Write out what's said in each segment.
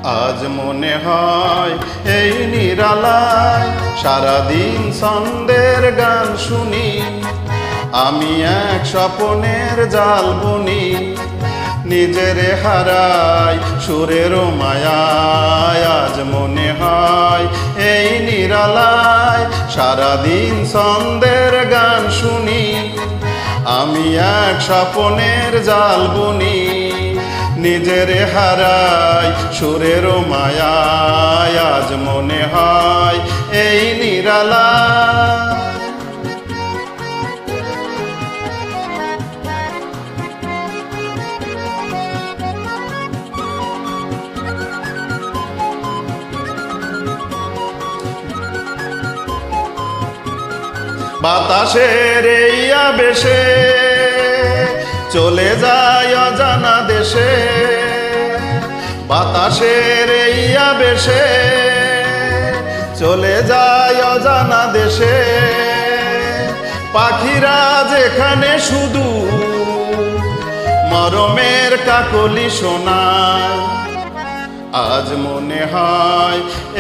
আজ মনে হয় এই নিরালায় সারাদিন ছন্দের গান শুনি, আমি এক স্বপনের জাল বুনি, নিজের হারাই সুরের মায়ায়। আজ মনে হয় এই নিরালায় সারাদিন ছন্দের গান শুনি, আমি এক স্বপনের জাল বুনি, নিজের হারাই সুরের মায়ায়। আজ মনে হয় এই নিরালায় বাতাসের এই আবেশে চলে যায় অজানা দেশে, বাতাসের এই আবেশে চলে যায় অজানা দেশে, পাখিরা যেখানে শুধু মরমের কাকলি শোনায়। আজ মনে হয়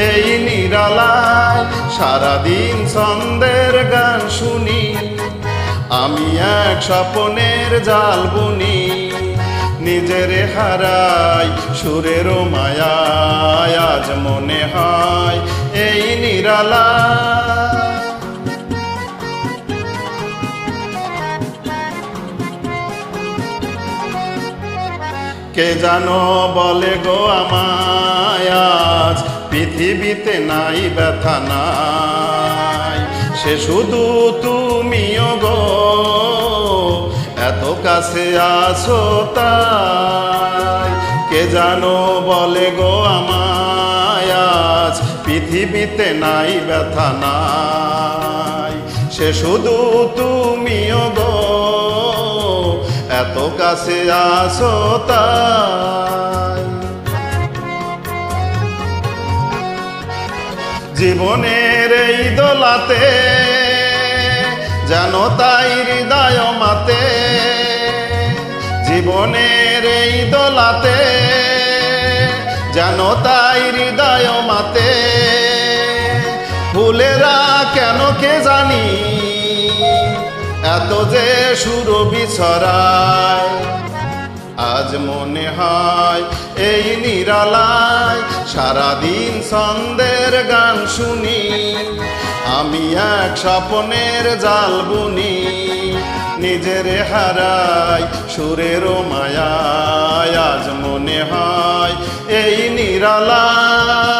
এই নিরালায় সারাদিন ছন্দের গান শুনি, আমি এক স্বপনের জাল বুনি, নিজের হারাই সুরের মায়ায়। আজ মনে হয় এই নিরালায় কে জানো বলে গো আমায় আজ পৃথিবীতে নাই ব্যথা নাই, সে শুধু তুমিও গো এত কাছে আছো তাই। কে জানো বলে গো আমায় আজ পৃথিবীতে নাই ব্যথা নাই, সে শুধু তুমিও গো এত কাছে আছো তাই। জীবনের এই দোলাতে যেন তাই হৃদয় মাতে, জীবনের এই দোলাতে যেন তাই হৃদয় মাতে, ফুলেরা কেন কে জানি এত যে সুরভি ছড়ায়। আজ মনে হয় এই নিরালায় সারাদিন ছন্দের গান শুনি, আমি এক স্বপনের জাল বুনি, নিজের হারাই সুরের মায়ায়। আজ মনে হয় এই নিরালায়